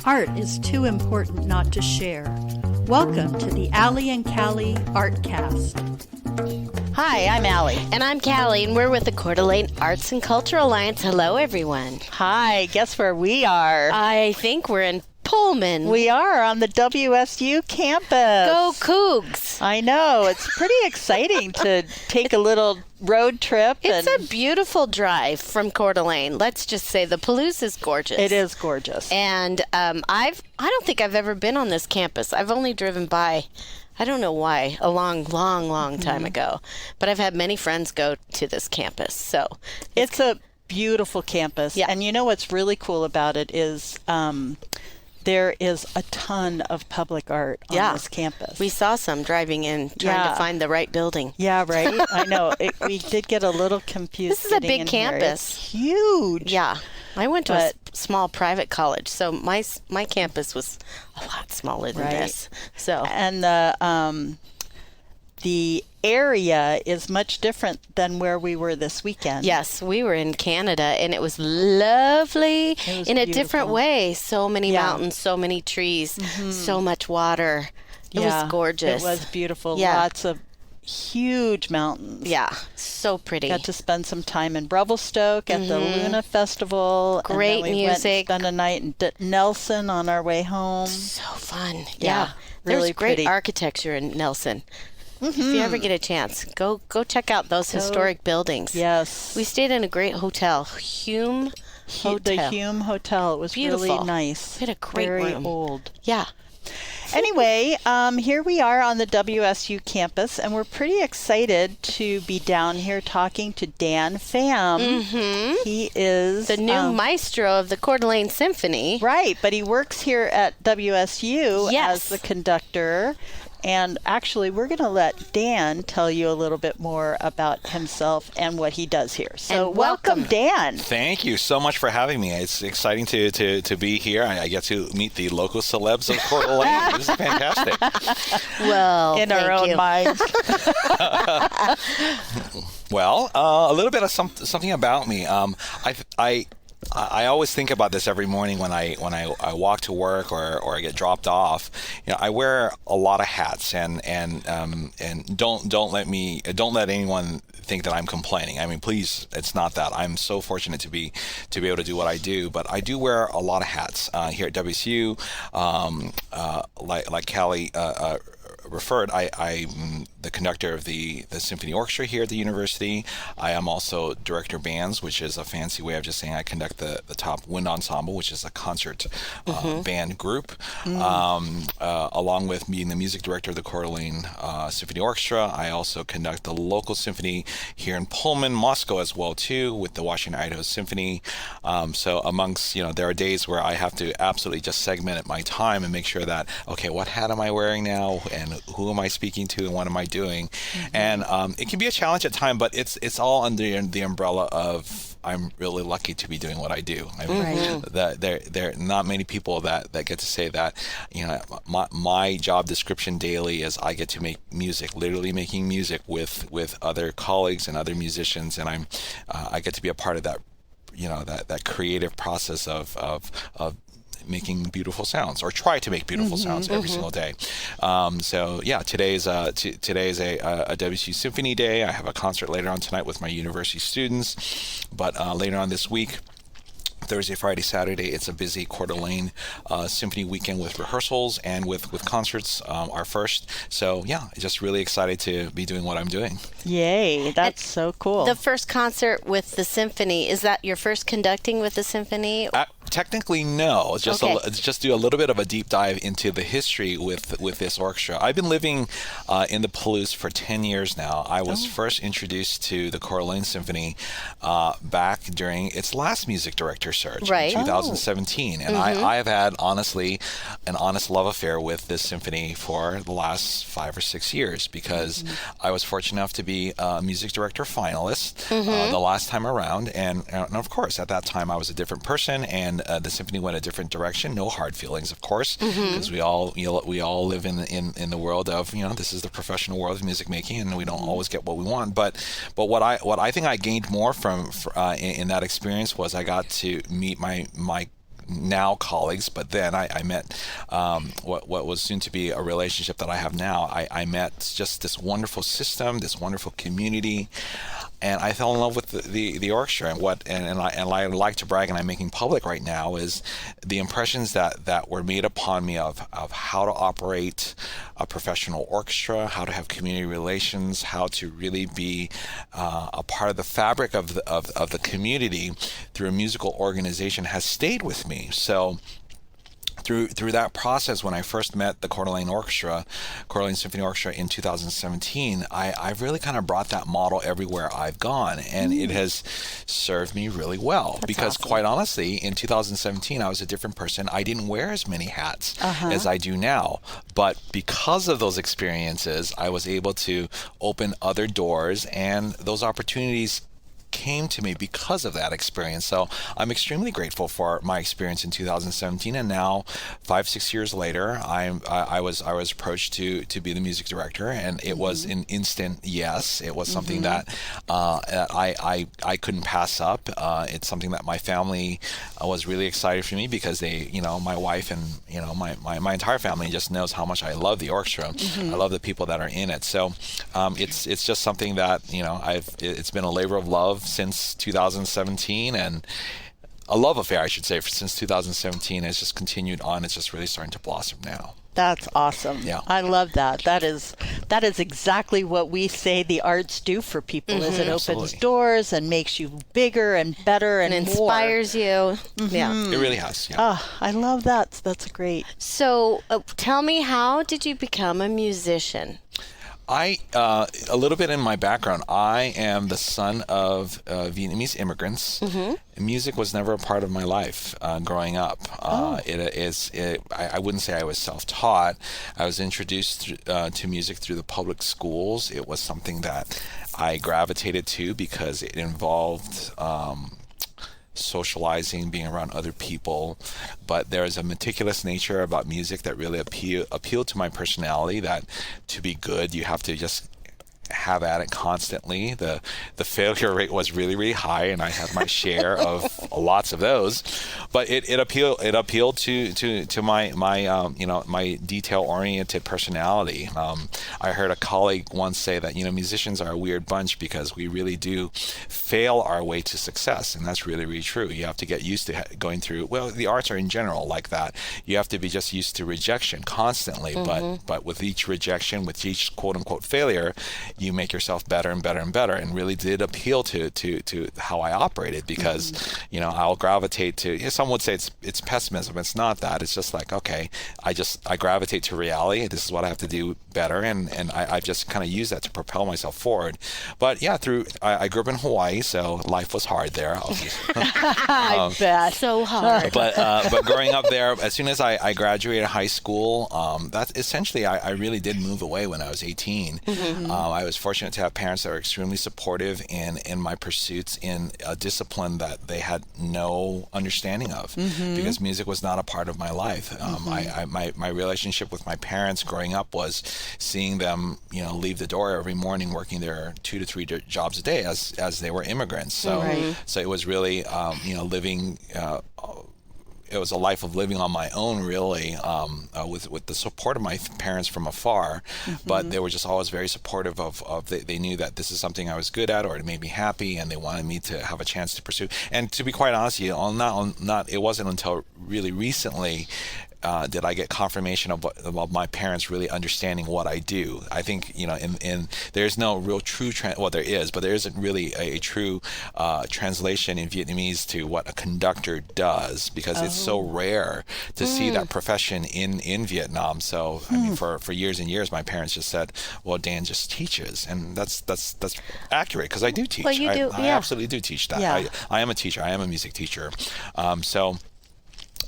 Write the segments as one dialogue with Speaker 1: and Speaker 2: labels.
Speaker 1: Art is too important not to share. Welcome to the Allie and Callie Artcast.
Speaker 2: Hi, I'm Allie.
Speaker 3: And I'm Callie, and we're with the Coeur d'Alene Arts and Culture Alliance. Hello, everyone.
Speaker 2: Hi, guess where we are?
Speaker 3: I think we're in Pullman.
Speaker 2: We are on the WSU campus.
Speaker 3: Go Cougs!
Speaker 2: I know. It's pretty exciting to take a little road trip.
Speaker 3: It's a beautiful drive from Coeur d'Alene. Let's just say the Palouse is gorgeous.
Speaker 2: It is gorgeous.
Speaker 3: And I don't think I've ever been on this campus. I've only driven by, I don't know why, a long time ago. But I've had many friends go to this campus. So
Speaker 2: it's a beautiful campus.
Speaker 3: Yeah.
Speaker 2: And you know what's really cool about it is there is a ton of public art on this campus.
Speaker 3: We saw some driving in, trying to find the right building.
Speaker 2: Yeah, right? I know. We did get a little confused.
Speaker 3: This is a big campus.
Speaker 2: It's huge.
Speaker 3: Yeah. I went to a small private college, so my campus was a lot smaller than this. So
Speaker 2: and the area is much different than where we were this weekend.
Speaker 3: Yes, we were in Canada, and it was lovely in a different way. So many mountains, so many trees, so much water. It was gorgeous.
Speaker 2: It was beautiful.
Speaker 3: Yeah.
Speaker 2: Lots of huge mountains.
Speaker 3: Yeah, so pretty.
Speaker 2: Got to spend some time in Revelstoke at the Luna Festival.
Speaker 3: Great
Speaker 2: and then we
Speaker 3: music.
Speaker 2: Went and spent a night in Nelson on our way home.
Speaker 3: So fun.
Speaker 2: Yeah,
Speaker 3: There's
Speaker 2: really
Speaker 3: great
Speaker 2: pretty.
Speaker 3: architecture in Nelson. If you ever get a chance, go check out those historic buildings.
Speaker 2: Yes.
Speaker 3: We stayed in a great hotel, Hume Hotel.
Speaker 2: The Hume Hotel. It was
Speaker 3: Beautiful.
Speaker 2: really nice.
Speaker 3: We had a great
Speaker 2: Very
Speaker 3: room.
Speaker 2: old.
Speaker 3: Yeah.
Speaker 2: Anyway, here we are on the WSU campus, and we're pretty excited to be down here talking to Danh Pham. He is
Speaker 3: The new maestro of the Coeur d'Alene Symphony.
Speaker 2: Right, but he works here at WSU
Speaker 3: Yes.
Speaker 2: as the conductor. And actually, we're going to let Dahn tell you a little bit more about himself and what he does here. So welcome, Dahn.
Speaker 4: Thank you so much for having me. It's exciting to be here. I get to meet the local celebs of Coeur d'Alene. This is fantastic.
Speaker 3: Well,
Speaker 2: In our own minds.
Speaker 4: Well, a little bit of something about me. I always think about this every morning when I walk to work or I get dropped off. You know, I wear a lot of hats, and don't let anyone think that I'm complaining. I mean, please, it's not that. I'm so fortunate to be able to do what I do, but I do wear a lot of hats here at WSU. Like Callie referred, I'm the conductor of the Symphony Orchestra here at the university. I am also director of bands, which is a fancy way of just saying I conduct the top wind ensemble, which is a concert band group, along with being the music director of the Coeur d'Alene Symphony Orchestra. I also conduct the local symphony here in Pullman, Moscow as well too, with the Washington, Idaho Symphony. So amongst, there are days where I have to absolutely just segment my time and make sure that, okay, what hat am I wearing now, and who am I speaking to, and what am I doing? And it can be a challenge at times, but it's all under the umbrella of I'm really lucky to be doing what I do. I mean, there are not many people that get to say that. My job description daily is I get to make music, literally making music with other colleagues and other musicians, and I get to be a part of that, that creative process of making beautiful sounds, or try to make beautiful sounds every single day. So yeah, today's a WSU Symphony Day. I have a concert later on tonight with my university students, but later on this week, Thursday, Friday, Saturday, it's a busy Coeur d'Alene Symphony weekend with rehearsals and with concerts, our first. So yeah, just really excited to be doing what I'm doing.
Speaker 2: Yay, that's so cool.
Speaker 3: The first concert with the symphony, is that your first conducting with the symphony?
Speaker 4: Technically, no. Just do a little bit of a deep dive into the history with this orchestra. I've been living in the Palouse for 10 years now. I was first introduced to the Coeur d'Alene Symphony back during its last music director search in 2017. And I have had, honestly, an honest love affair with this symphony for the last 5 or 6 years, because I was fortunate enough to be a music director finalist the last time around. And of course, at that time, I was a different person, and the symphony went a different direction. No hard feelings, of course, because we all live in the world of, this is the professional world of music making, and we don't always get what we want. But what I think I gained more from in that experience was I got to meet my now colleagues, but then I met what was soon to be a relationship that I have now. I met just this wonderful system, this wonderful community, and I fell in love with the orchestra. And I like to brag, and I'm making public right now, is the impressions that were made upon me of how to operate a professional orchestra, how to have community relations, how to really be a part of the fabric of the community through a musical organization has stayed with me. So through that process, when I first met the Coeur d'Alene Symphony Orchestra in 2017, I've really kind of brought that model everywhere I've gone, and it has served me really well.
Speaker 3: That's
Speaker 4: because
Speaker 3: awesome.
Speaker 4: quite honestly, in 2017, I was a different person. I didn't wear as many hats as I do now. But because of those experiences, I was able to open other doors, and those opportunities came to me because of that experience. So I'm extremely grateful for my experience in 2017, and now 5-6 years later, I was approached to be the music director, and it was an instant yes. It was something that I couldn't pass up. It's something that my family was really excited for me, because they, my wife and my entire family just knows how much I love the orchestra. I love the people that are in it. So it's just something that it's been a labor of love since 2017, and a love affair, I should say, since 2017. Has just continued on. It's just really starting to blossom now.
Speaker 2: That's awesome.
Speaker 4: Yeah.
Speaker 2: I love that. That is exactly what we say the arts do for people. Is it opens
Speaker 4: Absolutely.
Speaker 2: doors and makes you bigger and better and
Speaker 3: And
Speaker 2: more.
Speaker 3: inspires you. Yeah.
Speaker 4: It really has. Yeah.
Speaker 2: Oh, I love that. That's great.
Speaker 3: So tell me, how did you become a musician?
Speaker 4: A little bit in my background, I am the son of Vietnamese immigrants. Music was never a part of my life growing up. I wouldn't say I was self-taught. I was introduced to music through the public schools. It was something that I gravitated to because it involved socializing, being around other people, but there's a meticulous nature about music that really appealed to my personality, that to be good you have to just have at it constantly. The failure rate was really, really high, and I had my share of lots of those, but it appealed to my detail oriented personality. I heard a colleague once say that musicians are a weird bunch because we really do fail our way to success, and that's really, really true. You have to get used to going through, well, the arts are in general like that. You have to be just used to rejection constantly, but with each rejection, with each quote unquote failure, you make yourself better and better and better, and really did appeal to how I operated, because I'll gravitate to, some would say it's pessimism. It's not that. It's just like, okay, I gravitate to reality. This is what I have to do better, and I just kind of use that to propel myself forward. But yeah, I grew up in Hawaii, so life was hard there.
Speaker 2: I bet.
Speaker 3: So hard.
Speaker 4: But growing up there, as soon as I graduated high school, that's essentially I really did move away when I was 18. I was fortunate to have parents that were extremely supportive in my pursuits in a discipline that they had no understanding of, because music was not a part of my life. My relationship with my parents growing up was seeing them, leave the door every morning, working their 2 to 3 jobs a day as they were immigrants. So it was really, living. It was a life of living on my own, really, with the support of my parents from afar. But they were just always very supportive of they knew that this is something I was good at, or it made me happy, and they wanted me to have a chance to pursue. And to be quite honest with you, it wasn't until really recently did I get confirmation of my parents really understanding what I do. I think, there's no real true, there is, but there isn't really a true translation in Vietnamese to what a conductor does, because it's so rare to see that profession in Vietnam. So, I mean, for years and years, my parents just said, well, Dan just teaches. And that's accurate, because I do teach.
Speaker 3: Well, you do,
Speaker 4: I absolutely do teach that.
Speaker 2: Yeah.
Speaker 4: I am a teacher. I am a music teacher.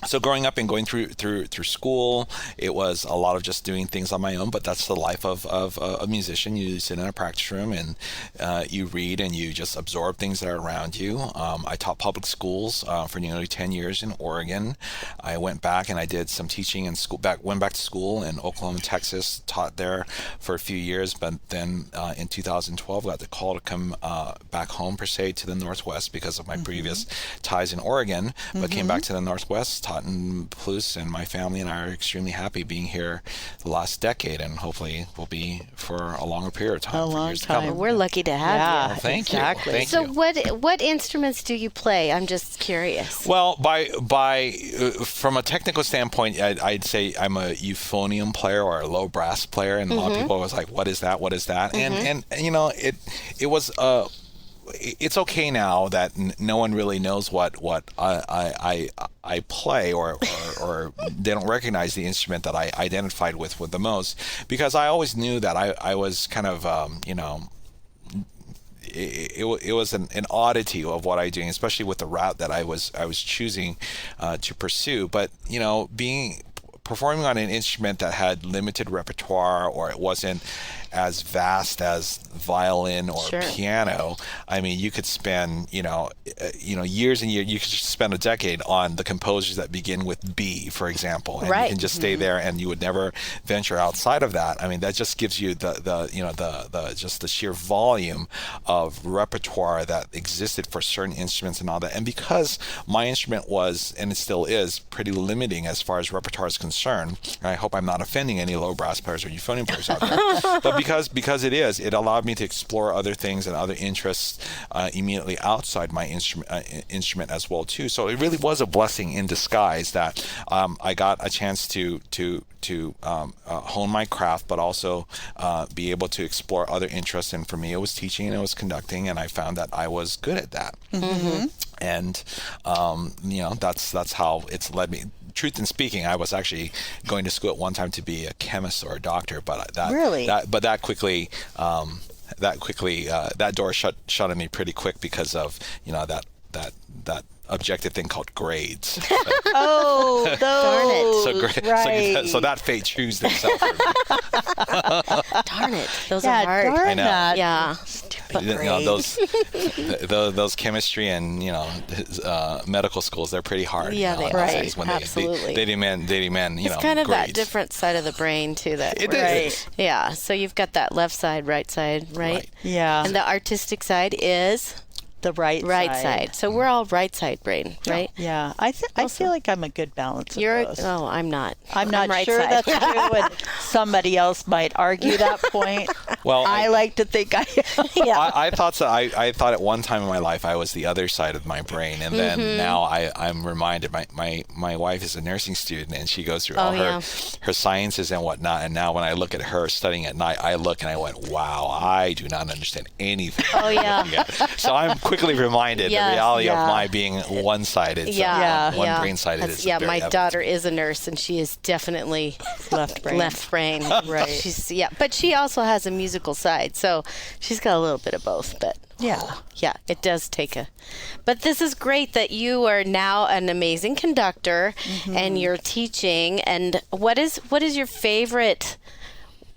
Speaker 4: So growing up and going through school, it was a lot of just doing things on my own, but that's the life of a musician. You sit in a practice room and you read and you just absorb things that are around you. I taught public schools for nearly 10 years in Oregon. I went back and I did some teaching in school. Went back to school in Oklahoma, Texas, taught there for a few years, but then in 2012 got the call to come back home, per se, to the Northwest because of my previous ties in Oregon, but came back to the Northwest, taught in Palouse, and my family and I are extremely happy being here the last decade, and hopefully we'll be for a longer period of time.
Speaker 2: A long
Speaker 4: years to
Speaker 2: time.
Speaker 4: come.
Speaker 3: We're lucky to have
Speaker 2: Yeah,
Speaker 3: you.
Speaker 4: Well, thank
Speaker 2: exactly.
Speaker 4: you. Thank
Speaker 3: So
Speaker 4: you.
Speaker 3: what instruments do you play? I'm just curious.
Speaker 4: Well, from a technical standpoint, I'd say I'm a euphonium player or a low brass player, and a lot of people was like, "What is that? What is that?" And you know, it was it's okay now that no one really knows what I play, or they don't recognize the instrument that I identified with the most, because I always knew that I was kind of you know. It was an oddity of what I do, especially with the route that I was choosing to pursue. But you know, performing on an instrument that had limited repertoire, or it wasn't as vast as violin or piano. I mean, you could spend years and years. You could just spend a decade on the composers that begin with B, for example, and you can just stay there, and you would never venture outside of that. I mean, that just gives you the just the sheer volume of repertoire that existed for certain instruments and all that. And because my instrument was, and it still is, pretty limiting as far as repertoire is concerned, and I hope I'm not offending any low brass players or euphonium players out there, but because it allowed me to explore other things and other interests immediately outside my instrument as well too. So it really was a blessing in disguise that I got a chance to hone my craft, but also be able to explore other interests. And for me, it was teaching and it was conducting, and I found that I was good at that. And that's how it's led me. Truth in speaking, I was actually going to school at one time to be a chemist or a doctor, but that quickly that door shut on me pretty quick because of that objective thing called grades.
Speaker 2: Oh, those.
Speaker 4: So that fate chose itself.
Speaker 3: Darn it, those are hard.
Speaker 2: Darn
Speaker 4: I know.
Speaker 2: that.
Speaker 3: Yeah.
Speaker 4: Those chemistry and medical schools, they're pretty hard.
Speaker 3: Yeah, they
Speaker 4: nowadays
Speaker 3: are.
Speaker 4: when
Speaker 3: Absolutely.
Speaker 4: They demand
Speaker 3: It's kind of
Speaker 4: grades.
Speaker 3: that different side of the brain too.
Speaker 4: It is.
Speaker 3: Yeah. So you've got that left side, right side, right?
Speaker 2: Yeah.
Speaker 3: And the artistic side is
Speaker 2: the right
Speaker 3: side. So we're all right side brain, right?
Speaker 2: Yeah. I feel like I'm a good balance of those.
Speaker 3: Oh, I'm not.
Speaker 2: I'm not
Speaker 3: right
Speaker 2: sure
Speaker 3: side.
Speaker 2: that's true, and somebody else might argue that point.
Speaker 4: Well,
Speaker 2: I like to think I am.
Speaker 4: I thought so. I thought at one time in my life I was the other side of my brain, and then now I'm reminded. My wife is a nursing student, and she goes through all her sciences and whatnot. And now when I look at her studying at night, I look and I went, "Wow, I do not understand anything."
Speaker 3: Oh yeah.
Speaker 4: So I'm quickly reminded the reality of my being one-sided. One brain-sided.
Speaker 3: Yeah, my daughter is a nurse, and she is definitely
Speaker 2: Left brain.
Speaker 3: Left brain.
Speaker 2: Right.
Speaker 3: She's but she also has a musical side, so she's got a little bit of both. But yeah, it does take But this is great that you are now an amazing conductor, and you're teaching. And what is your favorite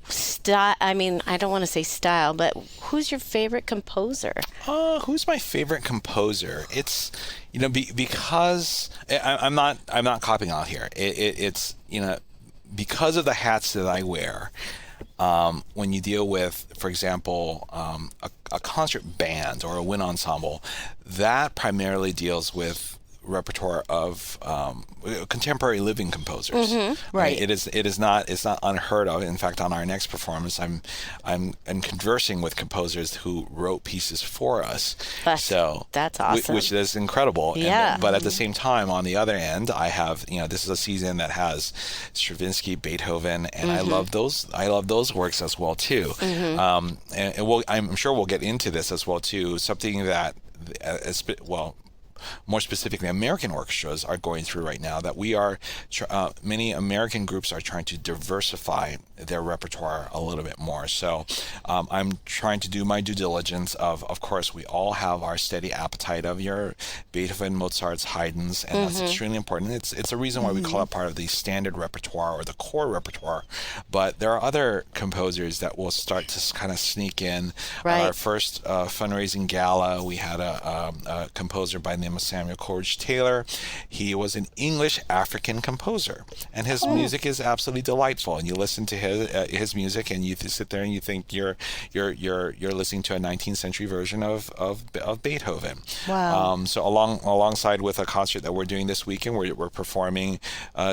Speaker 3: style? I mean, I don't want to say style, but who's your favorite composer?
Speaker 4: Who's my favorite composer? It's because I'm not copping out here. It's because of the hats that I wear. When you deal with, for example, a concert band or a wind ensemble, that primarily deals with repertoire of contemporary living composers.
Speaker 2: Right.
Speaker 4: It's not unheard of. In fact, on our next performance, I'm conversing with composers who wrote pieces for us.
Speaker 3: That's awesome.
Speaker 4: Which is incredible.
Speaker 3: Yeah.
Speaker 4: But at the same time, on the other end, I have this is a season that has Stravinsky, Beethoven, and I love those works as well too. And I'm sure we'll get into this as well too. Something that more specifically, American orchestras are going through right now, that we are, many American groups are trying to diversify their repertoire a little bit more. So I'm trying to do my due diligence of course, we all have our steady appetite of your Beethoven, Mozart's, Haydn's, and that's extremely important. It's a reason why we call it part of the standard repertoire or the core repertoire. But there are other composers that will start to kind of sneak in.
Speaker 3: Right.
Speaker 4: Our first fundraising gala, we had a composer by the name of Samuel Coleridge Taylor. He was an English African composer, and his music is absolutely delightful. And you listen to his music, and you sit there and you think you're listening to a 19th century version of Beethoven.
Speaker 2: Wow.
Speaker 4: So alongside with a concert that we're doing this weekend, we're performing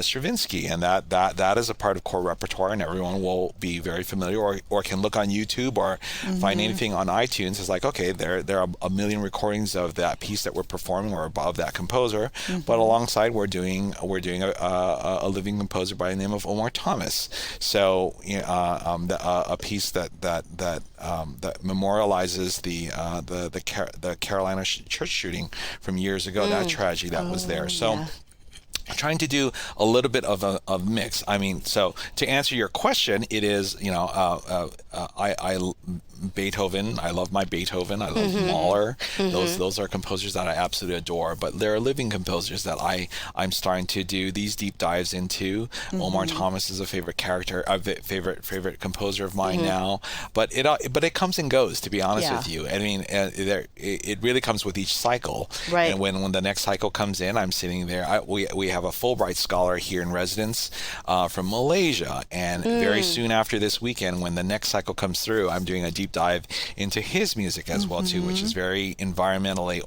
Speaker 4: Stravinsky, and that is a part of core repertoire, and everyone will be very familiar, or can look on YouTube or find anything on iTunes. It's like, okay, there are a million recordings of that piece that we're performing or above that composer, but alongside we're doing a living composer by the name of Omar Thomas. So a piece that memorializes the Carolina church shooting from years ago, that tragedy that was there. So trying to do a little bit of a mix. I mean, so to answer your question, it is, I Beethoven. I love my Beethoven. I love Mahler. Those are composers that I absolutely adore. But there are living composers that I'm starting to do these deep dives into. Omar Thomas is a favorite character, favorite composer of mine now. But it comes and goes. To be honest with you, I mean, it really comes with each cycle.
Speaker 2: Right.
Speaker 4: And when the next cycle comes in, I'm sitting there. We have a Fulbright scholar here in residence from Malaysia, and very soon after this weekend, when the next cycle comes through, I'm doing a deep dive into his music as well too, which is very environmentally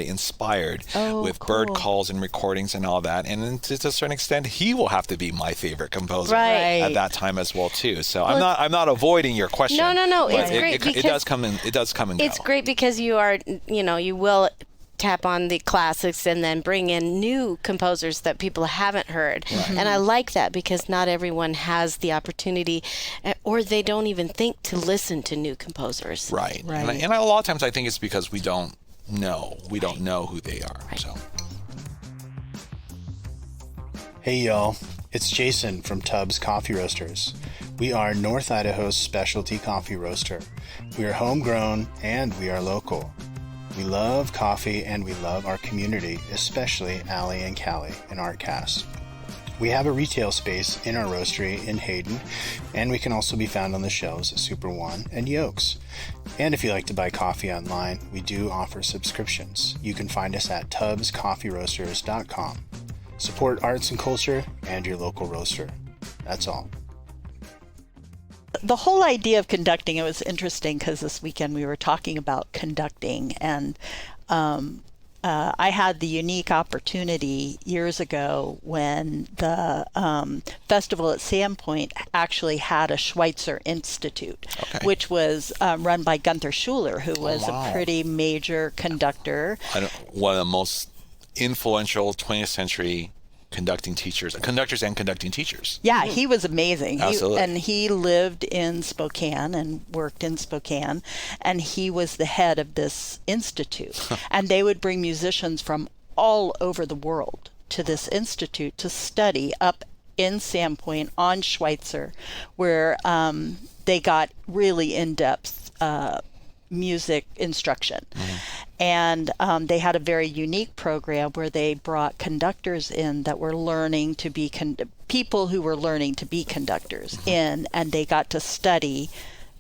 Speaker 4: inspired, with bird calls and recordings and all that. And to a certain extent, he will have to be my favorite composer at that time as well too. So I'm not avoiding your question.
Speaker 3: No. It's great because
Speaker 4: it does come and go.
Speaker 3: It's great because you will tap on the classics and then bring in new composers that people haven't heard. And I like that because not everyone has the opportunity, or they don't even think to listen to new composers.
Speaker 4: Right. And a lot of times I think it's because we don't know who they are. So.
Speaker 5: Hey y'all, it's Jason from Tubbs Coffee Roasters. We are North Idaho's specialty coffee roaster. We are homegrown and we are local. We love coffee and we love our community, especially Allie and Callie in ArtCast. We have a retail space in our roastery in Hayden, and we can also be found on the shelves at Super One and Yokes. And if you like to buy coffee online, we do offer subscriptions. You can find us at tubbscoffeeroasters.com. Support arts and culture and your local roaster. That's all.
Speaker 2: The whole idea of conducting, it was interesting because this weekend we were talking about conducting, and I had the unique opportunity years ago when the festival at Sandpoint actually had a Schweitzer Institute, which was run by Gunther Schuler, who was a pretty major conductor.
Speaker 4: One of the most influential 20th century conductors and conducting teachers.
Speaker 2: Yeah, he was amazing.
Speaker 4: Absolutely.
Speaker 2: He lived in Spokane and worked in Spokane, and he was the head of this institute. And they would bring musicians from all over the world to this institute to study up in Sandpoint on Schweitzer, where they got really in-depth music instruction. And they had a very unique program where they brought conductors in that were learning to be people who were learning to be conductors in, and they got to study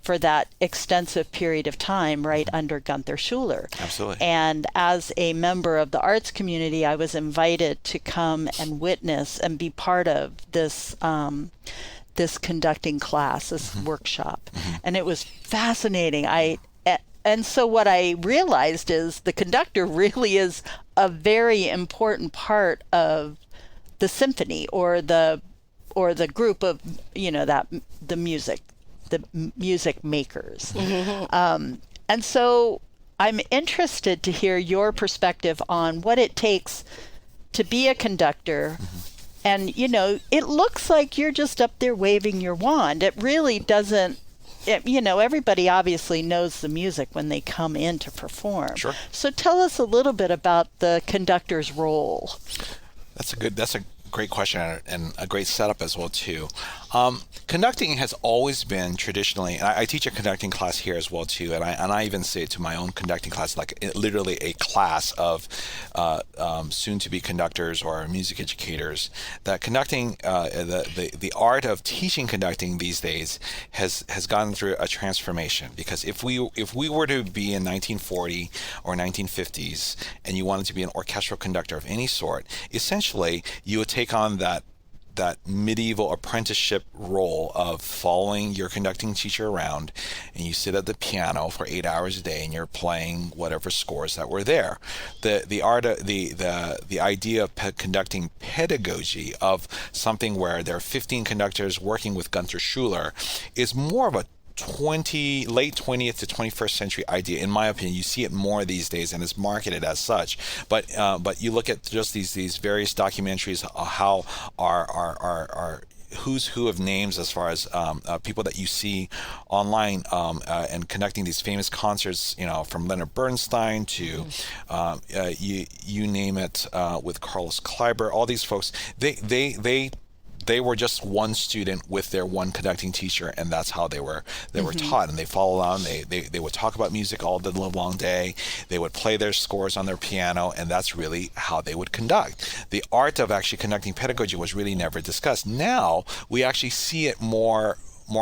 Speaker 2: for that extensive period of time right under Gunther Schuler.
Speaker 4: Absolutely.
Speaker 2: And as a member of the arts community, I was invited to come and witness and be part of this this conducting class, this workshop. And it was fascinating. And so what I realized is the conductor really is a very important part of the symphony or the group of, the music makers. And so I'm interested to hear your perspective on what it takes to be a conductor. And, it looks like you're just up there waving your wand. It really doesn't. Everybody obviously knows the music when they come in to perform. Sure. So tell us a little bit about the conductor's role.
Speaker 4: That's a great question and a great setup as well too. Conducting has always been traditionally, and I teach a conducting class here as well too, and I even say it to my own conducting class, like literally a class of soon-to-be conductors or music educators, that conducting, the art of teaching conducting these days has gone through a transformation. Because if we were to be in 1940 or 1950s and you wanted to be an orchestral conductor of any sort, essentially you would take on that medieval apprenticeship role of following your conducting teacher around, and you sit at the piano for 8 hours a day and you're playing whatever scores that were there. The art of the idea of conducting pedagogy, of something where there are 15 conductors working with Gunther Schuler, is more of a late 20th to 21st century idea. In my opinion, you see it more these days and it's marketed as such. But you look at just these various documentaries, how our who's who of names as far as people that you see online and conducting these famous concerts, from Leonard Bernstein to you name it, with Carlos Kleiber, all these folks, they were just one student with their one conducting teacher, and that's how they were taught. And they followed on. They would talk about music all the long day. They would play their scores on their piano, and that's really how they would conduct. The art of actually conducting pedagogy was really never discussed. Now we actually see it more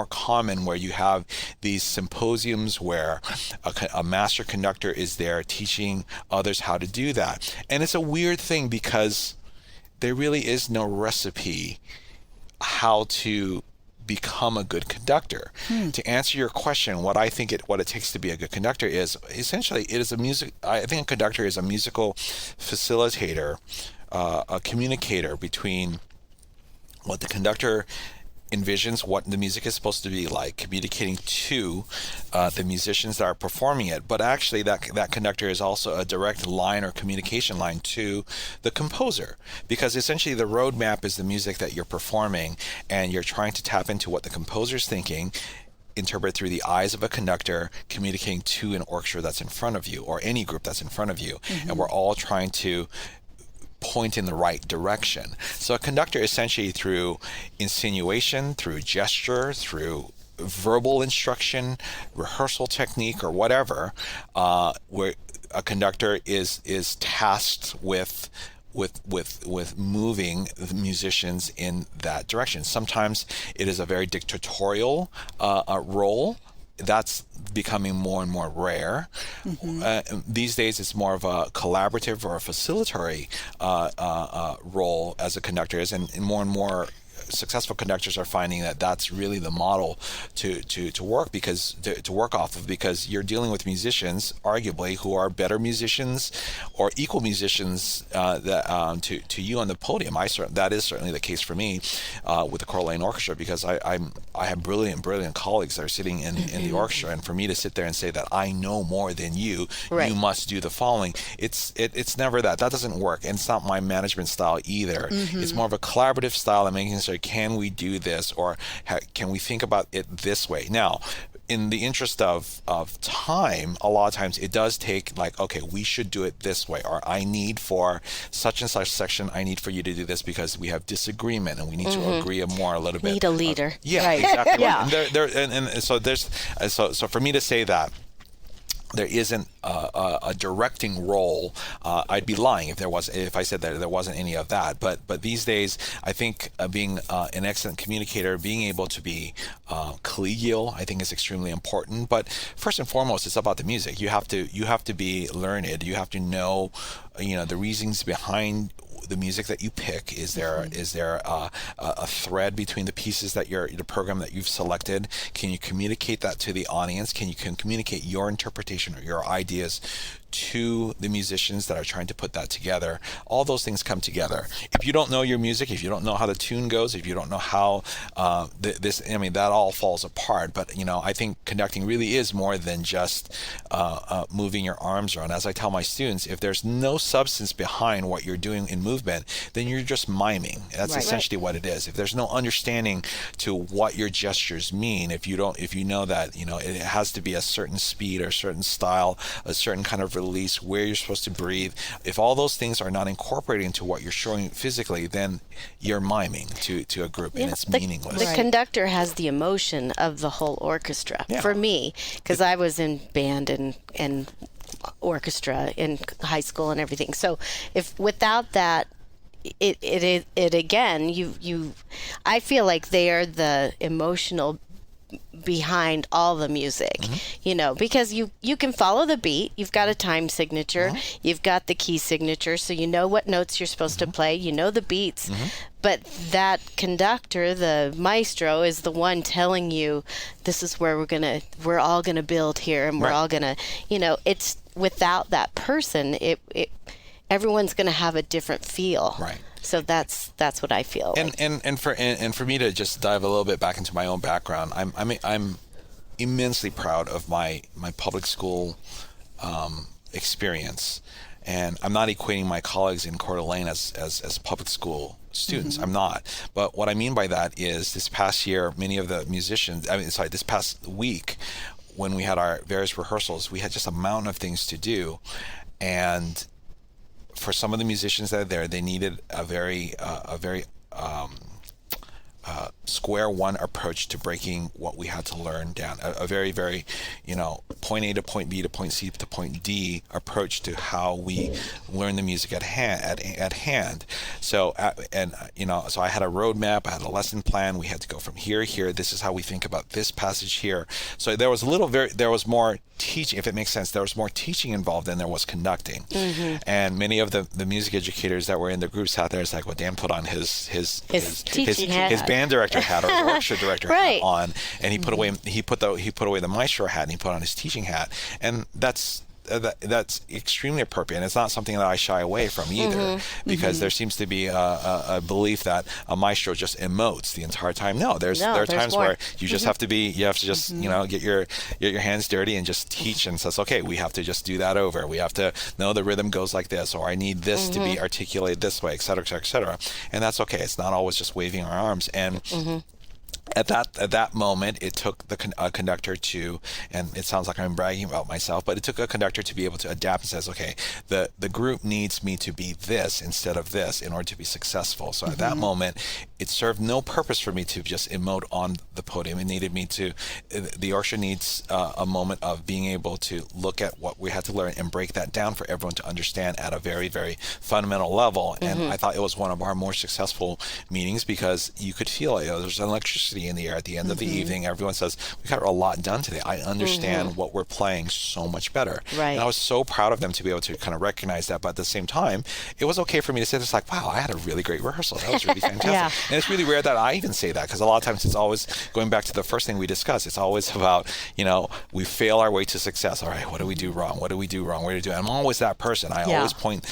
Speaker 4: common, where you have these symposiums where a master conductor is there teaching others how to do that. And it's a weird thing because there really is no recipe how to become a good conductor. To answer your question, what I think what it takes to be a good conductor is essentially I think a conductor is a musical facilitator, a communicator between what the conductor envisions what the music is supposed to be like, communicating to the musicians that are performing it. But actually that conductor is also a direct line or communication line to the composer, because essentially the roadmap is the music that you're performing, and you're trying to tap into what the composer's thinking, interpret through the eyes of a conductor, communicating to an orchestra that's in front of you, or any group that's in front of you. And we're all trying to point in the right direction. So a conductor, essentially through insinuation, through gesture, through verbal instruction, rehearsal technique, or whatever, where a conductor is tasked with moving the musicians in that direction. Sometimes it is a very dictatorial role. That's becoming more and more rare. These days, it's more of a collaborative or a facilitatory role as a conductor is, and more successful conductors are finding that that's really the model to work to work off of, because you're dealing with musicians, arguably, who are better musicians or equal musicians to you on the podium. That is certainly the case for me with the Coeur Orchestra, because I have brilliant colleagues that are sitting in the orchestra, and for me to sit there and say that I know more than you, you must do the following. It's never that. That doesn't work, and it's not my management style either. It's more of a collaborative style and making sure, can we do this, or can we think about it this way? Now, in the interest of time, a lot of times it does take, like, okay, we should do it this way, or I need for such and such section, I need for you to do this because we have disagreement and we need to agree a little bit.
Speaker 3: Need a leader.
Speaker 4: Exactly.
Speaker 2: Yeah.
Speaker 4: And so there's so for me to say that there isn't a directing role, I'd be lying if I said that there wasn't any of that. But these days, I think being an excellent communicator, being able to be collegial, I think is extremely important. But first and foremost, it's about the music. You have to be learned. You have to know, the reasons behind the music that you pick. Is there a thread between the pieces that the program that you've selected? Can you communicate that to the audience? Can you communicate your interpretation or your ideas to the musicians that are trying to put that together? All those things come together. If you don't know your music, if you don't know how the tune goes, if you don't know how that all falls apart. But I think conducting really is more than just moving your arms around. As I tell my students, if there's no substance behind what you're doing in movement, then you're just miming. That's essentially what it is. If there's no understanding to what your gestures mean, if you know that it has to be a certain speed or a certain style, a certain kind of release, where you're supposed to breathe. If all those things are not incorporated into what you're showing physically, then you're miming to a group, and it's meaningless.
Speaker 3: The conductor has the emotion of the whole orchestra.
Speaker 4: Yeah.
Speaker 3: For me, because I was in band and orchestra in high school and everything. So if without that, it again, I feel like they are the emotional behind all the music, because you can follow the beat. You've got a time signature, you've got the key signature, so you know what notes you're supposed to play, you know the beats, but that conductor, the maestro, is the one telling you this is where we're all gonna build here, and we're all gonna, it's without that person, everyone's gonna have a different feel.
Speaker 4: Right.
Speaker 3: So that's what I feel.
Speaker 4: And for me to just dive a little bit back into my own background, I'm immensely proud of my public school experience, and I'm not equating my colleagues in Coeur d'Alene as public school students. I'm not. But what I mean by that is this past year, many of the musicians, this past week, when we had our various rehearsals, we had just a mountain of things to do, and for some of the musicians that are there, they needed a very square one approach to breaking what we had to learn down. A very, very, point A to point B to point C to point D approach to how we learn the music at hand. So, so I had a roadmap, I had a lesson plan. We had to go from here. This is how we think about this passage here. So there was more teaching, if it makes sense. There was more teaching involved than there was conducting. And many of the music educators that were in the group sat there. It's like, well, Dan put on his
Speaker 3: teaching hat,
Speaker 4: his band director hat, or his orchestra director
Speaker 3: right.
Speaker 4: hat on, and he put away the maestro hat, and he put on his teaching hat, and that's extremely appropriate, and it's not something that I shy away from either, because there seems to be a belief that a maestro just emotes the entire time. No, there are times
Speaker 3: more.
Speaker 4: where you just have to just get your hands dirty and just teach, and says, okay, we have to just do that over. We have to know the rhythm goes like this, or I need this to be articulated this way, et cetera, et cetera, et cetera. And that's okay. It's not always just waving our arms. And at that moment, it took the conductor to, and it sounds like I'm bragging about myself, but it took a conductor to be able to adapt and says, okay, the group needs me to be this instead of this in order to be successful. So at that moment, it served no purpose for me to just emote on the podium. It needed me to, the orchestra needs a moment of being able to look at what we had to learn and break that down for everyone to understand at a very, very fundamental level. And I thought it was one of our more successful meetings, because you could feel it. There's an electricity in the air at the end of the evening. Everyone says, we got a lot done today. I understand what we're playing so much better.
Speaker 3: Right.
Speaker 4: And I was so proud of them to be able to kind of recognize that. But at the same time, it was okay for me to say this, like, wow, I had a really great rehearsal. That was really fantastic. And it's really rare that I even say that, because a lot of times it's always going back to the first thing we discussed. It's always about, we fail our way to success. All right, what do we do wrong? What do we do wrong? What do we do? And I'm always that person. I always point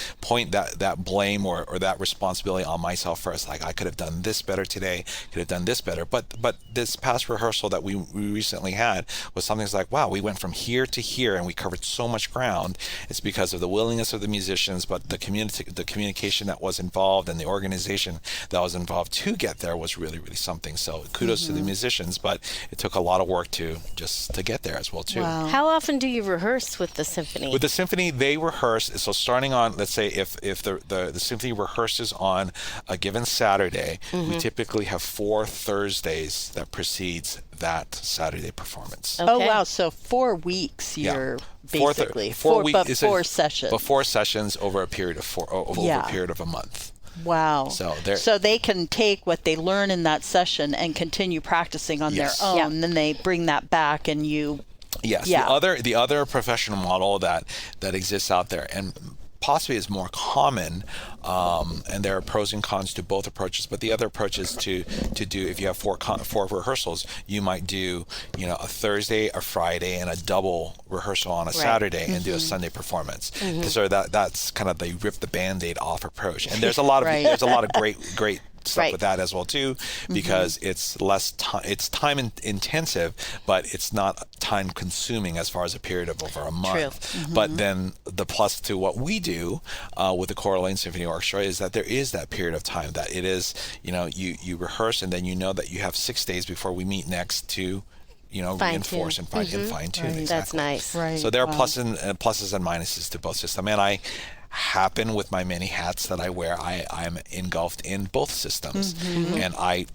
Speaker 4: that blame or that responsibility on myself first. Like, I could have done this better today, could have done this better. But this past rehearsal that we recently had was something that's like, wow, we went from here to here and we covered so much ground. It's because of the willingness of the musicians, but the communication that was involved and the organization that was involved to get there was really, really something. So kudos to the musicians, but it took a lot of work to get there as well too.
Speaker 3: Wow. How often do you rehearse with the symphony?
Speaker 4: With the symphony, they rehearse. So starting on, let's say, if the symphony rehearses on a given Saturday, we typically have 4 Thursdays that precedes that Saturday performance.
Speaker 2: Okay. Oh wow! So 4 weeks. You're basically
Speaker 4: 4 weeks.
Speaker 2: But 4 sessions.
Speaker 4: But 4 sessions over a period of a period of a month.
Speaker 2: Wow.
Speaker 4: So
Speaker 2: they can take what they learn in that session and continue practicing on their own.
Speaker 3: Yeah.
Speaker 2: And then they bring that back, and you.
Speaker 4: Yes.
Speaker 2: Yeah.
Speaker 4: The other professional model that exists out there, and possibly is more common, and there are pros and cons to both approaches, but the other approach is to do, if you have 4 rehearsals, you might do a Thursday, a Friday, and a double rehearsal on a Saturday, and do a Sunday performance. So that's kind of the rip the Band-Aid off approach. And there's a lot of great stuff with that as well too, because it's less time, it's time intensive, but it's not time consuming as far as a period of over a month. But then the plus to what we do with the Coeur d'Alene Symphony Orchestra is that there is that period of time that it is, you rehearse, and then that you have 6 days before we meet next to reinforce and fine tune.
Speaker 2: Right.
Speaker 4: Exactly.
Speaker 3: That's nice.
Speaker 2: Right.
Speaker 4: So there are pluses and minuses to both systems, and I happen with my many hats that I wear, I'm engulfed in both systems, and I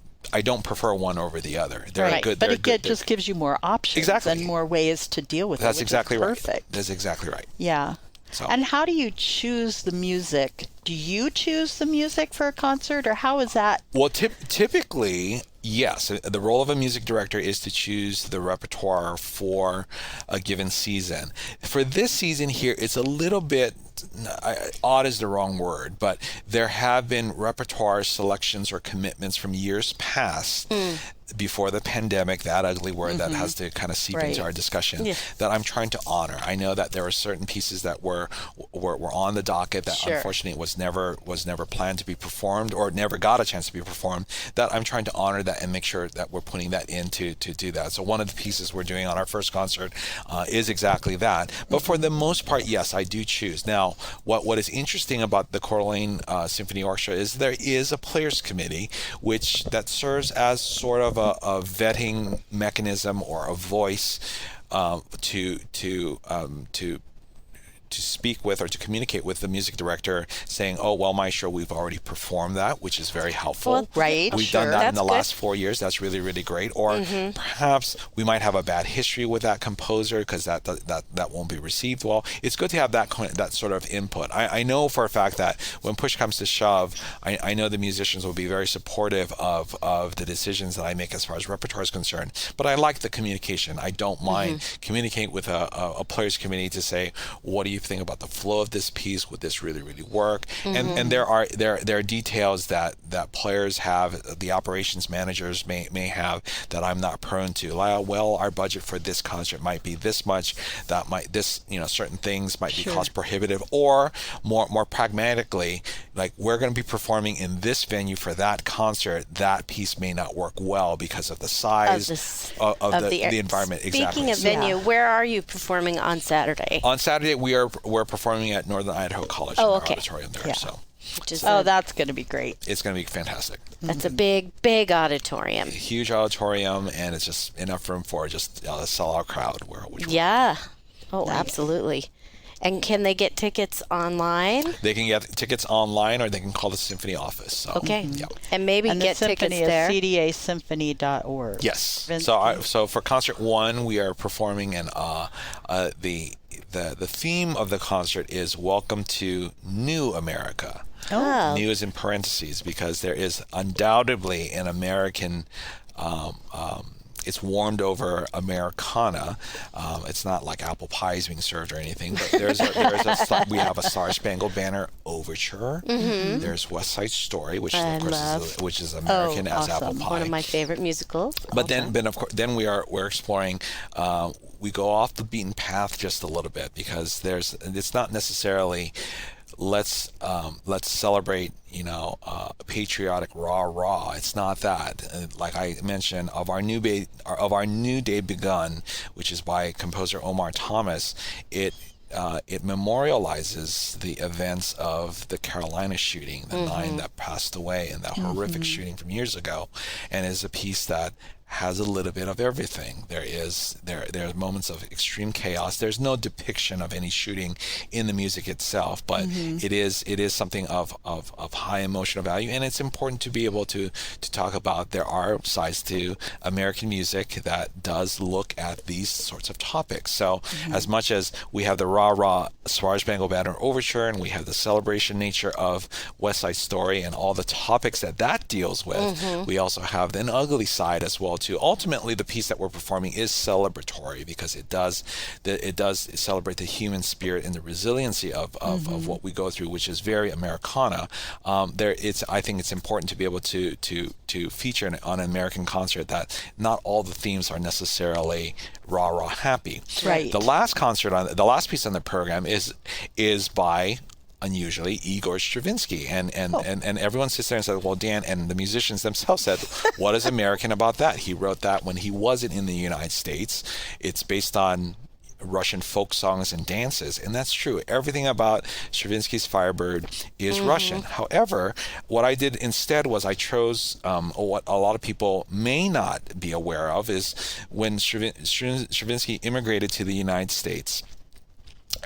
Speaker 4: don't prefer one over the other. They're good.
Speaker 2: But it just gives you more options and more ways to deal with it.
Speaker 4: That's exactly right.
Speaker 2: Perfect.
Speaker 4: That's exactly right.
Speaker 2: Yeah.
Speaker 4: So.
Speaker 2: And how do you choose the music? Do you choose the music for a concert, or how is that?
Speaker 4: Well, typically, yes. The role of a music director is to choose the repertoire for a given season. For this season here, it's a little bit odd is the wrong word, but there have been repertoire selections or commitments from years past before the pandemic, that ugly word that has to kind of seep into our discussion, that I'm trying to honor. I know that there are certain pieces that were on the docket that unfortunately was never planned to be performed or never got a chance to be performed, that I'm trying to honor that and make sure that we're putting that in to do that. So one of the pieces we're doing on our first concert is exactly that. But for the most part, yes, I do choose. Now, what is interesting about the Coeur d'Alene Symphony Orchestra is there is a players committee that serves as sort of a vetting mechanism or a voice to speak with or to communicate with the music director, saying, "Oh, well, Maestro, we've already performed that," which is very helpful.
Speaker 3: Well, right.
Speaker 4: We've done that in the last 4 years. That's really, really great. Or perhaps we might have a bad history with that composer because that won't be received well. It's good to have that sort of input. I know for a fact that when push comes to shove, I know the musicians will be very supportive of the decisions that I make as far as repertoire is concerned. But I like the communication. I don't mind communicating with a players committee to say, what do you think about the flow of this piece? Would this really, really work? And there are details that players have, the operations managers may have, that I'm not prone to. Like, well, our budget for this concert might be this much. Certain things might be cost prohibitive, or more pragmatically, like, we're going to be performing in this venue for that concert. That piece may not work well because of the size of the environment.
Speaker 3: Speaking of venue, where are you performing on Saturday?
Speaker 4: On Saturday, we're performing at Northern Idaho College in their auditorium there. So.
Speaker 2: That's going to be great.
Speaker 4: It's going to be fantastic.
Speaker 3: That's a big auditorium.
Speaker 4: A huge auditorium, and it's just enough room for just a sellout crowd.
Speaker 3: Absolutely. And can they get tickets online?
Speaker 4: They can get tickets online, or they can call the Symphony office. So,
Speaker 3: and maybe get tickets there.
Speaker 2: CDAsymphony.org.
Speaker 4: Yes. So for concert one, we are performing, and the theme of the concert is "Welcome to New America."
Speaker 3: Oh.
Speaker 4: New is in parentheses because there is undoubtedly an American. It's warmed over Americana. It's not like apple pie is being served or anything, but we have a Star Spangled Banner overture. There's West Side Story, which of course is American as apple pie.
Speaker 3: One of my favorite musicals.
Speaker 4: But then we're exploring. We go off the beaten path just a little bit because it's not necessarily. Let's celebrate, patriotic rah. It's not that. Like I mentioned, of our new day begun, which is by composer Omar Thomas. It memorializes the events of the Carolina shooting, the 9 that passed away, and that horrific shooting from years ago, and is a piece that has a little bit of everything. There are moments of extreme chaos. There's no depiction of any shooting in the music itself, but it is something of high emotional value, and it's important to be able to talk about there are sides to American music that does look at these sorts of topics. So as much as we have the rah Star Spangled Banner overture, and we have the celebration nature of West Side Story and all the topics that deals with, we also have an ugly side as well too. Ultimately, the piece that we're performing is celebratory because it does celebrate the human spirit and the resiliency of what we go through, which is very Americana. I think it's important to be able to feature on an American concert that not all the themes are necessarily rah happy.
Speaker 2: Right.
Speaker 4: The last piece on the program is by, unusually, Igor Stravinsky, and everyone sits there and says, well, Dan, and the musicians themselves said, what is American about that? He wrote that when he wasn't in the United States. It's based on Russian folk songs and dances, and that's true. Everything about Stravinsky's Firebird is Russian. However, what I did instead was I chose what a lot of people may not be aware of is when Stravinsky immigrated to the United States.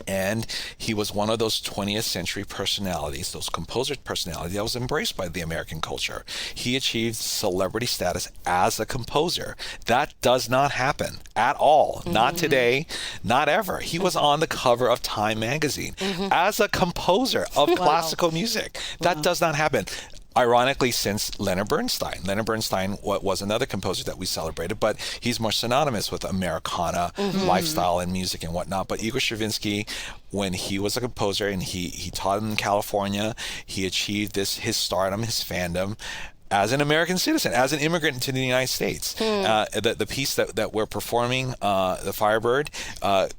Speaker 4: And he was one of those 20th century personalities, those composer personalities that was embraced by the American culture. He achieved celebrity status as a composer. That does not happen at all. Not today, not ever. He was on the cover of Time magazine as a composer of classical music. That does not happen. Ironically, since Leonard Bernstein. Leonard Bernstein was another composer that we celebrated, but he's more synonymous with Americana lifestyle and music and whatnot. But Igor Stravinsky, when he was a composer and he taught in California, he achieved his stardom, his fandom, as an American citizen, as an immigrant into the United States. The piece that we're performing, the Firebird,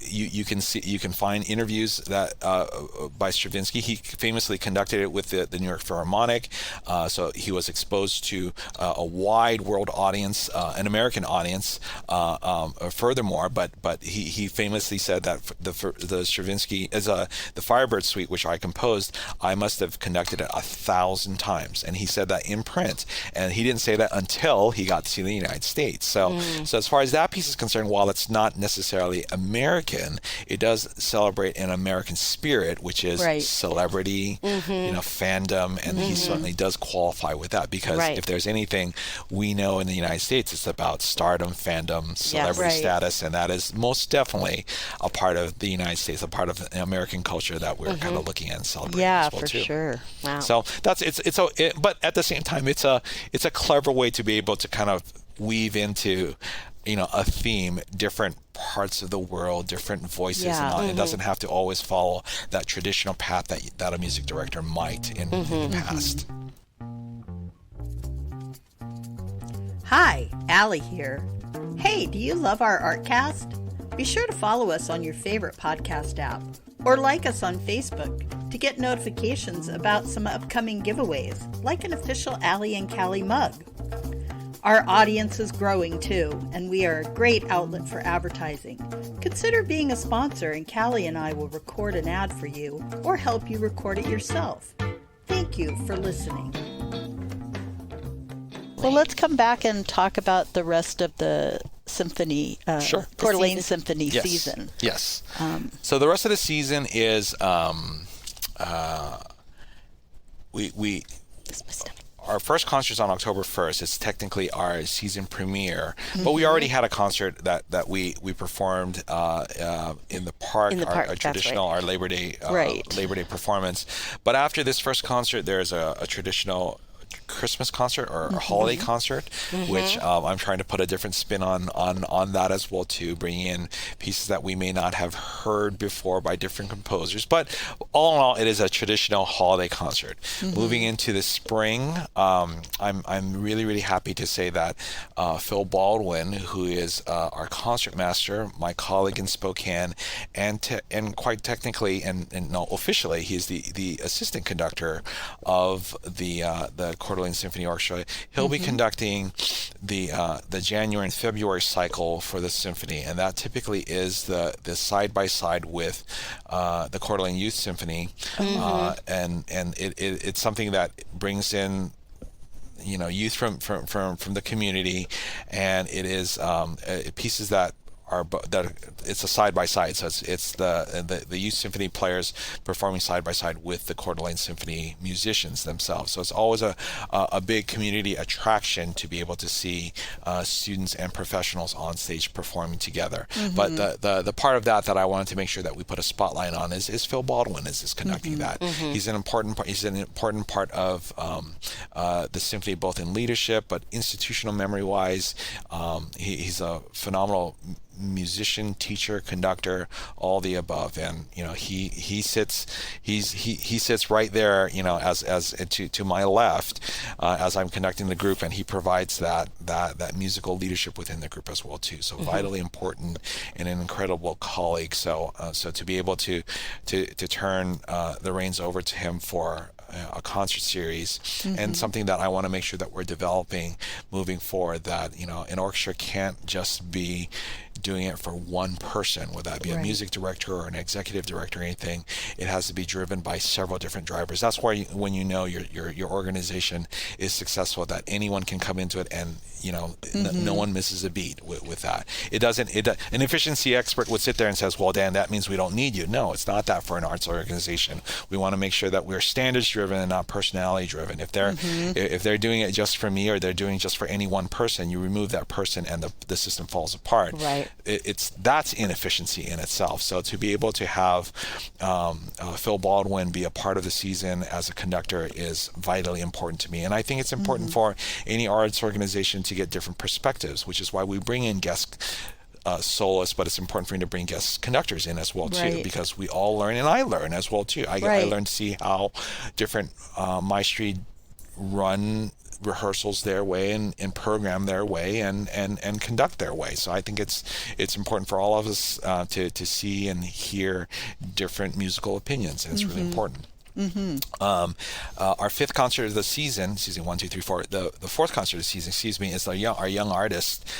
Speaker 4: you can find interviews that by Stravinsky. He famously conducted it with the New York Philharmonic, so he was exposed to a wide world audience, an American audience. Furthermore, but he famously said that the Stravinsky the Firebird Suite, which I composed, I must have conducted it 1,000 times, and he said that in print. And he didn't say that until he got to see the United States. So as far as that piece is concerned, while it's not necessarily American, it does celebrate an American spirit, which is celebrity, fandom, and he certainly does qualify with that because if there's anything we know in the United States, it's about stardom, fandom, celebrity status, and that is most definitely a part of the United States, a part of the American culture that we're kind of looking at and celebrating as well
Speaker 2: for
Speaker 4: too.
Speaker 2: Sure.
Speaker 4: Wow. So that's but at the same time, it's a clever way to be able to kind of weave into, a theme, different parts of the world, different voices, and all. It doesn't have to always follow that traditional path that a music director might in the past.
Speaker 1: Hi, Allie here. Hey, do you love our Artcast? Be sure to follow us on your favorite podcast app or like us on Facebook to get notifications about some upcoming giveaways, like an official Allie and Callie mug. Our audience is growing too, and we are a great outlet for advertising. Consider being a sponsor, and Callie and I will record an ad for you or help you record it yourself. Thank you for listening.
Speaker 2: Well, let's come back and talk about the rest of the symphony,
Speaker 4: Sure.
Speaker 2: Coeur d'Alene Symphony season.
Speaker 4: Yes. So the rest of the season is our first concert is on October 1st. It's technically our season premiere, but we already had a concert that we performed in the park, our traditional, our Labor Day performance. But after this first concert, there's a traditional Christmas concert or a holiday concert, which I'm trying to put a different spin on that as well too, bringing in pieces that we may not have heard before by different composers. But all in all, it is a traditional holiday concert. Moving into the spring, I'm really happy to say that Phil Baldwin, who is our concert master, my colleague in Spokane, and quite technically and no, officially, he's the assistant conductor of the Coeur d'Alene Symphony Orchestra. He'll be conducting the January and February cycle for the symphony, and that typically is the side by side with the Coeur d'Alene Youth Symphony, and it's something that brings in youth from the community, and it is pieces that it's a side by side, so it's the youth symphony players performing side by side with the Coeur d'Alene Symphony musicians themselves. So it's always a big community attraction to be able to see students and professionals on stage performing together. But the part of that I wanted to make sure that we put a spotlight on is Phil Baldwin is conducting that. He's an important part. He's an important part of the symphony, both in leadership but institutional memory wise. He's a phenomenal musician, teacher, conductor, all the above, and he sits right there, as to my left, as I'm conducting the group, and he provides that musical leadership within the group as well too. So vitally important and an incredible colleague. So to be able to turn the reins over to him for a concert series, and something that I want to make sure that we're developing moving forward, that an orchestra can't just be doing it for one person, whether that be a music director or an executive director or anything. It has to be driven by several different drivers. That's why when you know your organization is successful, that anyone can come into it and no one misses a beat with that. An efficiency expert would sit there and says, well, Dan, that means we don't need you. No, it's not that for an arts organization. We want to make sure that we're standards driven and not personality driven. If they're doing it just for me, or they're doing it just for any one person, you remove that person and the system falls apart.
Speaker 2: Right.
Speaker 4: That's inefficiency in itself. So to be able to have Phil Baldwin be a part of the season as a conductor is vitally important to me. And I think it's important for any arts organization to get different perspectives, which is why we bring in guest soloists, but it's important for me to bring guest conductors in as well too, because we all learn, and I learn as well too. I learn to see how different maestri run rehearsals their way and program their way and conduct their way. So I think it's important for all of us to see and hear different musical opinions, and it's really important. Our fifth concert of the season 1, 2, 3, 4. The fourth concert of the season, is our young artist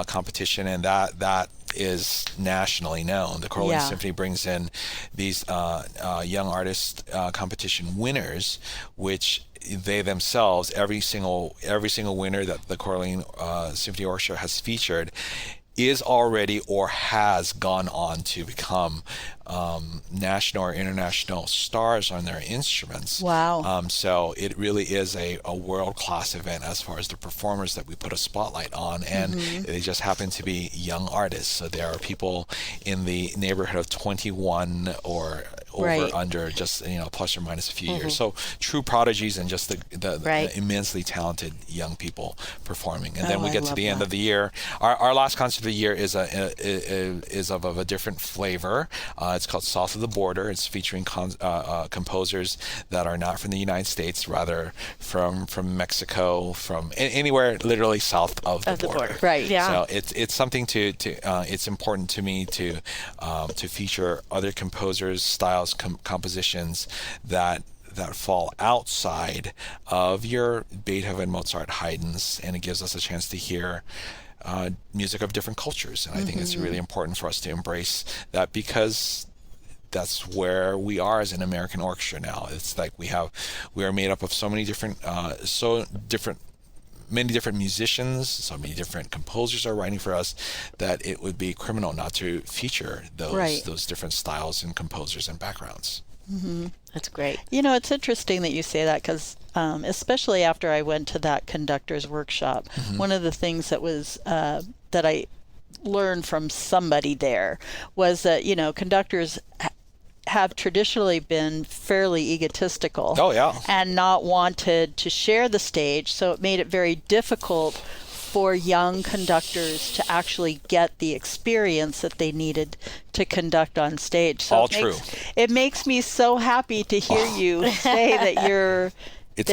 Speaker 4: competition, and that is nationally known. The Coeur Symphony brings in these young artist competition winners, which they themselves, every single winner that the Coeur Symphony Orchestra has featured is already or has gone on to become national or international stars on their instruments.
Speaker 2: Wow.
Speaker 4: So it really is a world-class event as far as the performers that we put a spotlight on, and they just happen to be young artists. So there are people in the neighborhood of 21 or over, under, just plus or minus a few years. So true prodigies and just the immensely talented young people performing. And then we get to the end of the year. Our last concert of the year is of a different flavor. It's called South of the Border. It's featuring composers that are not from the United States, rather from Mexico, from anywhere literally south of the border.
Speaker 2: Right. Yeah.
Speaker 4: So it's something it's important to me to feature other composers' styles, compositions that fall outside of your Beethoven, Mozart, Haydn's, and it gives us a chance to hear music of different cultures. And I think it's really important for us to embrace that, because that's where we are as an American orchestra now. It's like we are made up of so many different many different musicians, so many different composers are writing for us, that it would be criminal not to feature those different styles and composers and backgrounds.
Speaker 3: That's great.
Speaker 2: It's interesting that you say that, because especially after I went to that conductor's workshop, one of the things that was that I learned from somebody there was that conductors have traditionally been fairly egotistical. And not wanted to share the stage, so it made it very difficult for young conductors to actually get the experience that they needed to conduct on stage. So it makes me so happy to hear you say that you're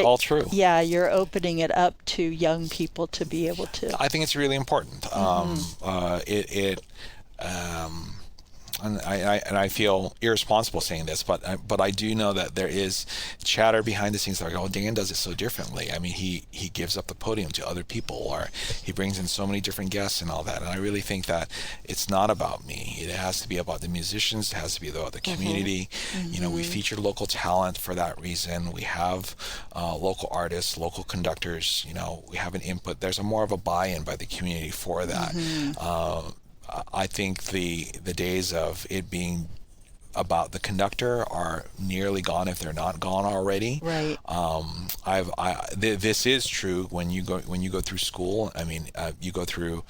Speaker 4: all true.
Speaker 2: Yeah, you're opening it up to young people to be able to.
Speaker 4: I think it's really important. And I feel irresponsible saying this, but I do know that there is chatter behind the scenes like, oh, Dan does it so differently. I mean, he gives up the podium to other people, or he brings in so many different guests and all that. And I really think that it's not about me. It has to be about the musicians. It has to be about the community. We feature local talent for that reason. We have local artists, local conductors. We have an input. There's more of a buy-in by the community for that. I think the days of it being about the conductor are nearly gone, if they're not gone already.
Speaker 2: Right.
Speaker 4: This is true when you go through school. I mean, you go through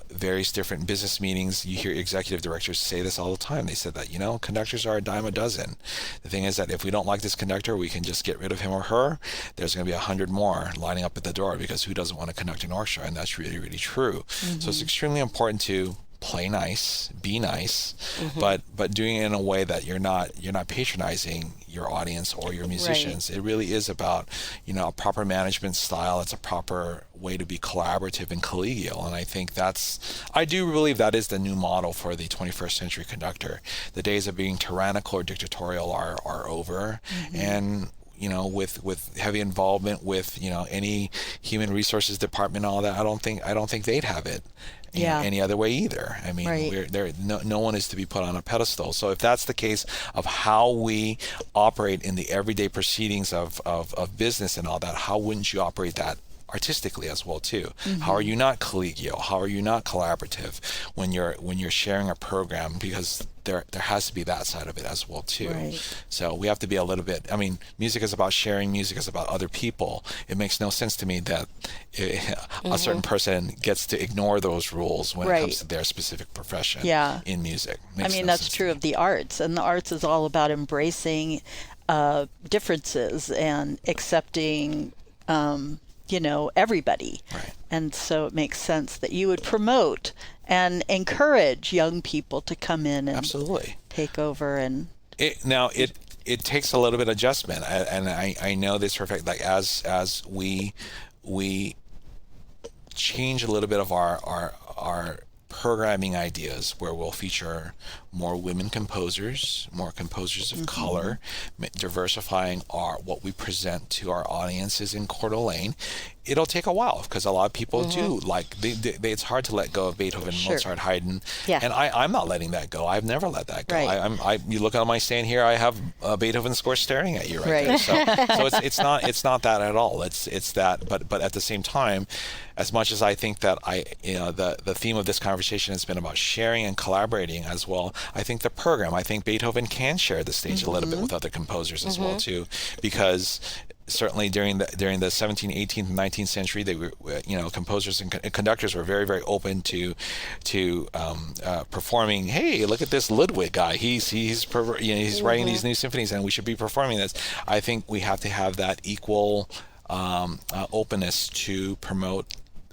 Speaker 4: various different business meetings. You hear executive directors say this all the time. They said that conductors are a dime a dozen. The thing is that if we don't like this conductor, we can just get rid of him or her. There's going to be 100 more lining up at the door, because who doesn't want to conduct an orchestra? And that's really, really true. So it's extremely important to play nice, be nice, but doing it in a way that you're not patronizing your audience or your musicians. It really is about a proper management style. It's a proper way to be collaborative and collegial, and I think I do believe that is the new model for the 21st century conductor. The days of being tyrannical or dictatorial are over, and with heavy involvement with any human resources department and all that. I don't think they'd have it any other way either. I mean, no one is to be put on a pedestal. So if that's the case of how we operate in the everyday proceedings of business and all that, how wouldn't you operate that artistically as well too? How are you not collegial? How are you not collaborative when you're sharing a program? Because there has to be that side of it as well too. Right. So we have to be a little bit. I mean, music is about sharing. Music is about other people. It makes no sense to me that a certain person gets to ignore those rules when it comes to their specific profession. In music.
Speaker 2: I mean, that's true of the arts, and the arts is all about embracing differences and accepting. Everybody. Right. And so it makes sense that you would promote and encourage young people to come in and take over. And
Speaker 4: it takes a little bit of adjustment, and I know this for a fact. Like as we change a little bit of our programming ideas, where we'll feature more women composers, more composers of color, diversifying what we present to our audiences in Coeur d'Alene. It'll take a while because a lot of people do it's hard to let go of Beethoven, Mozart, Haydn, and I'm not letting that go. I've never let that go. Right. You look on my stand here, I have a Beethoven score staring at you right there. So it's not that at all. It's that, but at the same time, as much as I think that the theme of this conversation has been about sharing and collaborating as well, I think Beethoven can share the stage a little bit with other composers as well too, because certainly during the 17th, 18th, and 19th century, they were composers and conductors were very, very open to performing. Hey, look at this Ludwig guy. He's writing these new symphonies, and we should be performing this. I think we have to have that equal openness to promote.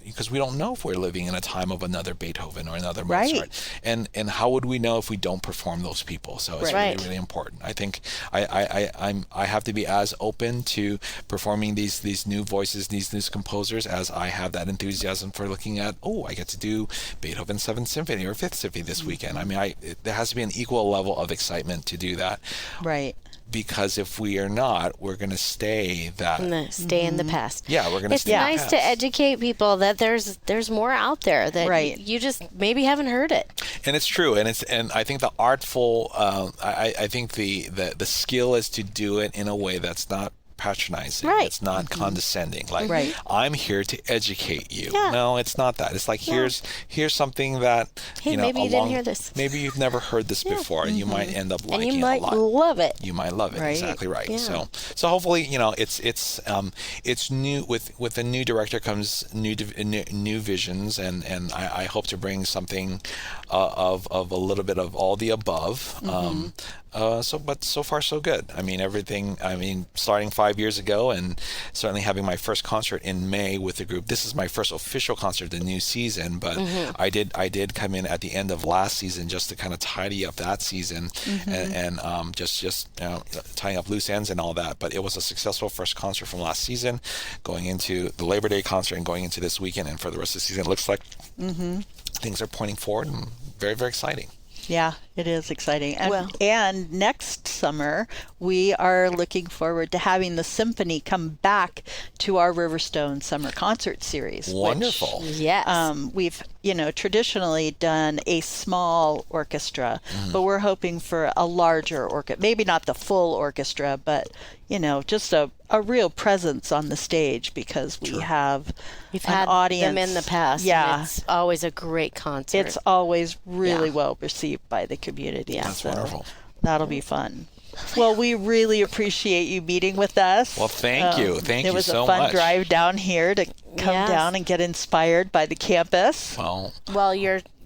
Speaker 4: Because we don't know if we're living in a time of another Beethoven or another Mozart, and how would we know if we don't perform those people? So it's really, really important. I think I have to be as open to performing these new voices, these new composers, as I have that enthusiasm for looking at. I get to do Beethoven's Seventh Symphony or Fifth Symphony this weekend. I mean, there has to be an equal level of excitement to do that.
Speaker 2: Right.
Speaker 4: Because if we are not, we're going to stay in
Speaker 3: the past.
Speaker 4: Yeah, we're going to stay in the past.
Speaker 3: It's nice to educate people that there's more out there that you just maybe haven't heard it.
Speaker 4: And it's true, and I think the artful, I think the skill is to do it in a way that's not patronizing. It's not condescending. Like, I'm here to educate you. No, it's not that. It's like, here's something that,
Speaker 3: maybe you didn't hear this.
Speaker 4: Maybe you've never heard this before, and you might end up liking it a lot.
Speaker 3: And you might love it.
Speaker 4: You might love it. Exactly right. Yeah. So hopefully, it's new. With a new director comes new visions, and I hope to bring something of a little bit of all the above. But so far so good. I mean, starting 5 years ago, and certainly having my first concert in May with the group. This is my first official concert of the new season, but I did come in at the end of last season just to kind of tidy up that season and just tying up loose ends and all that. But it was a successful first concert from last season, going into the Labor Day concert and going into this weekend, and for the rest of the season, it looks like things are pointing forward and very, very exciting.
Speaker 2: Yeah, it is exciting. And next summer, we are looking forward to having the symphony come back to our Riverstone Summer Concert Series.
Speaker 4: Wonderful.
Speaker 2: We've, traditionally done a small orchestra, but we're hoping for a larger orchestra. Maybe not the full orchestra, but, just a real presence on the stage, because we have
Speaker 3: We've
Speaker 2: an
Speaker 3: had
Speaker 2: audience.
Speaker 3: them in the past.
Speaker 2: Yeah.
Speaker 3: And it's always a great concert.
Speaker 2: It's always really well received by the community.
Speaker 4: That's wonderful.
Speaker 2: That'll be fun. Well, we really appreciate you meeting with us.
Speaker 4: Well, thank you. Thank you so much.
Speaker 2: It was a fun drive down here to come down and get inspired by the campus.
Speaker 3: Well,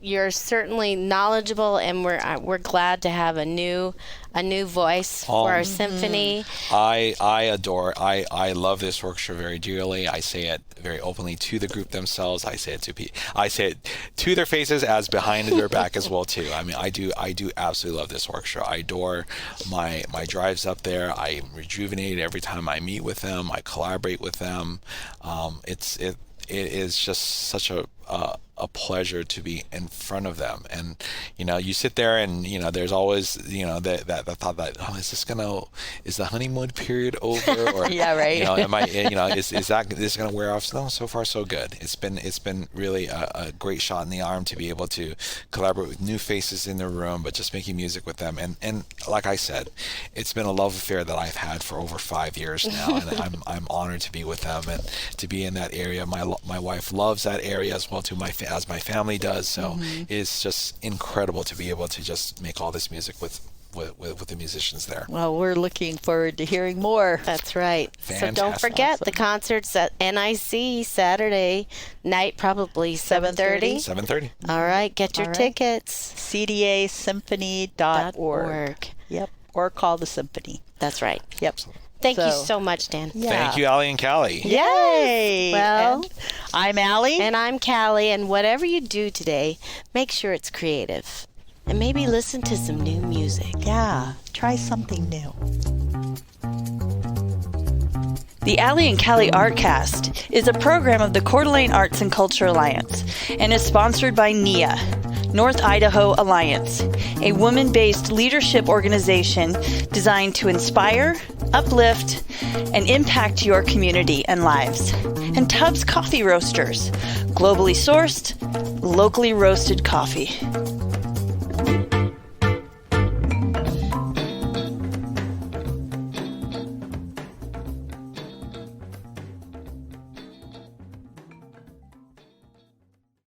Speaker 3: you're certainly knowledgeable, and we're glad to have a new voice for our symphony.
Speaker 4: I love this orchestra very dearly. I say it very openly to the group themselves. I say it to their faces as behind their back as well too. I mean, I do absolutely love this orchestra. I adore my drives up there. I am rejuvenated every time I meet with them. I collaborate with them. It is just such a a pleasure to be in front of them. And you sit there and there's always that thought that, oh, is the honeymoon period over, or
Speaker 2: yeah, right.
Speaker 4: am I is this gonna wear off? No, so far so good. It's been really a great shot in the arm to be able to collaborate with new faces in the room, but just making music with them. And like I said, it's been a love affair that I've had for over 5 years now, and I'm honored to be with them and to be in that area. My wife loves that area as well too, as my family does. So it's just incredible to be able to just make all this music with the musicians there.
Speaker 2: Well, we're looking forward to hearing more.
Speaker 3: That's right.
Speaker 4: Fantastic.
Speaker 3: So don't forget the concerts at NIC Saturday night, probably 7:30.
Speaker 4: 7:30.
Speaker 3: All right, get your tickets.
Speaker 2: CDAsymphony.org. Yep. Or call the Symphony.
Speaker 3: That's right.
Speaker 2: Yep.
Speaker 3: Thank you so much, Dan.
Speaker 2: Yeah.
Speaker 4: Thank you, Allie and Callie.
Speaker 2: Yay!
Speaker 3: Well,
Speaker 2: and I'm Allie.
Speaker 3: And I'm Callie. And whatever you do today, make sure it's creative. And maybe listen to some new music.
Speaker 2: Yeah, try something new.
Speaker 6: The Allie and Callie Artcast is a program of the Coeur d'Alene Arts and Culture Alliance and is sponsored by NIA, North Idaho Alliance, a women-based leadership organization designed to inspire, uplift, and impact your community and lives. And Tubbs Coffee Roasters, globally sourced, locally roasted coffee.